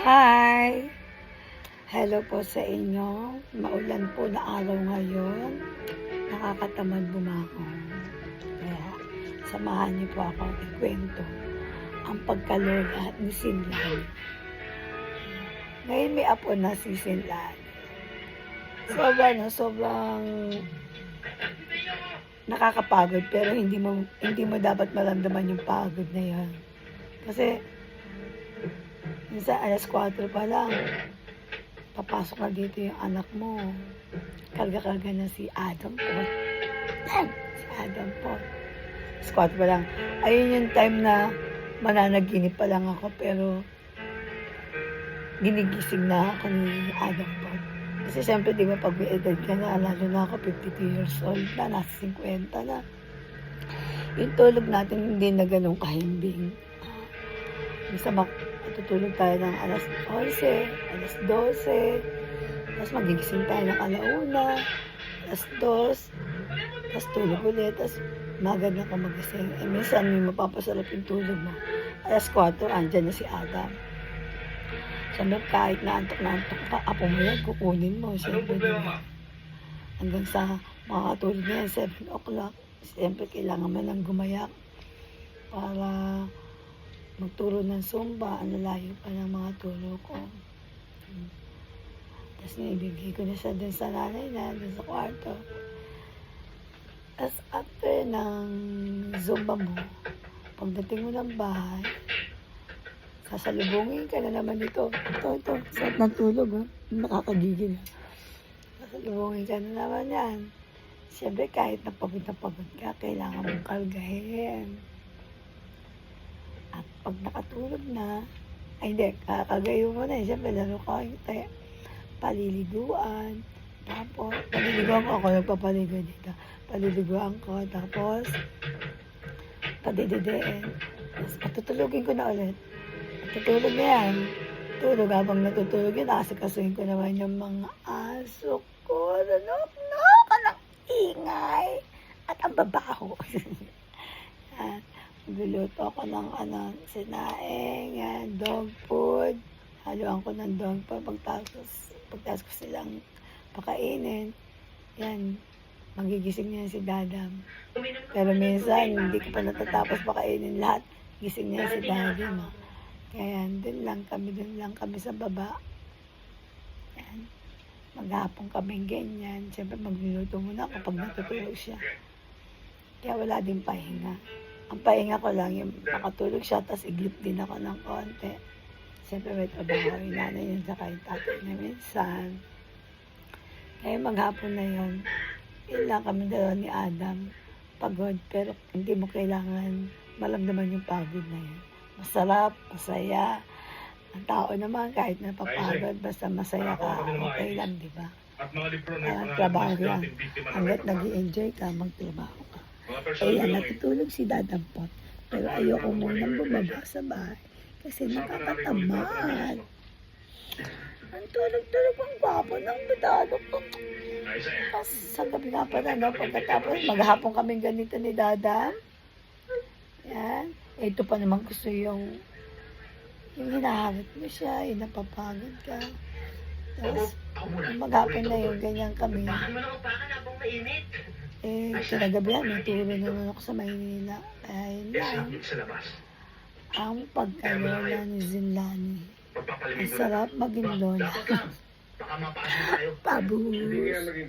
Hi! Hello po sa inyo. Maulan po na araw ngayon. Nakakatamad bumangon. Kaya samahan niyo po ako ikwento ang pagkalola ni Sinlan. Ngayon may apo na si Sinlan. Sobrang nakakapagod pero hindi mo dapat maramdaman yung pagod na yan. Kasi minsan alas 4 pa lang, papasok na dito yung anak mo. Karga-karga na si Adam po. Si Adam po. Alas 4 pa lang. Ayun yung time na mananaginip pa lang ako pero ginigising na ako ni Adam po. Kasi siyempre di ba pag may edad ka na, lalo na ako 52 years old na, nasa 50 na. Yung tulog natin hindi na ganun kahimbing. Basta matutulog tayo ng alas 11, alas 12, tapos magigising tayo ng alauna, alas 2, tapos tulog ulit, tapos maganda ka magising. Minsan may mapapasarap yung tulog mo. Alas 4, andyan na si Adam. Siyempre kahit naantok ka, apo mo yan, kukunin mo. Siyempre hanggang sa makakatulog na yan, 7 o'clock. Siyempre kailangan mo lang gumayak para magturo ng Zumba, layo pa ng mga turo ko. Tapos naibigay ko na siya dun sa nanay na, dun sa kwarto. Tapos after ng Zumba mo, pagdating mo ng bahay, sasalubungin ka na naman dito. Ito, sarap ng tulog, nakakagigil. Sasalubungin ka na naman yan. Siyempre kahit napagod ka, kailangan mong kargahin. At pag nakatulog na, ay hindi, kakagayo mo na eh. Siyempre, lalo ka paliliguan. Tapos, paliliguan ko ako, nagpapaligo dito. Paliliguan ko, tapos, padididiin. Tapos, patutulugin ko na ulit. Matutulog na yan. Tulog, habang natutulog yun, asikasuhin ko naman yung mga aso ko. Ka ng ingay. At ang babaho. Nagluluto ako ng sinaing, dog food. Haluan ko ng dog food. Pagtas ko silang pakainin. Yan, magigising niya si Dadam. Pero minsan, hindi ko pa natatapos pakainin lahat. Gising niya si Dadam. Kaya dun lang kami sa baba. Yan. Maghapon kami ganyan. Siyempre magluluto muna kapag natutulog siya. Kaya wala din pahinga. Ang pahinga ko lang yung makatulog siya, tapos iglip din ako ng konti. Siyempre may trabaho yung nanay yun, saka yung tatay na minsan. Kaya maghapon na yun, yun lang kami dalawa ni Adam. Pagod, pero hindi mo kailangan malamdaman yung pagod na yun. Masarap, masaya. Ang tao naman, kahit napapagod, basta masaya ka, okay lang, di ba? Trabaho yan. Hanggat nag-i-enjoy ka, magtrabaho ka. Kaya natutulog si Dadampot. Pero ayoko munang bumaba sa bahay. Kasi nakakatamad. Ang tulog-tulog ang gwapo ng badalo ko. Tapos sa gabi nga pala, pagkatapos maghapon kaming ganito ni Dadam. Yan. Ito pa naman gusto yung hinaharap mo siya, yung napapagod ka. Tapos maghapon na yung ganyan kami. Kinagabihan, may turo naman ako sa Maynila. Ayun lang. Ang pagkalola ni Zinlani. Ang sarap maging lola. Pabus.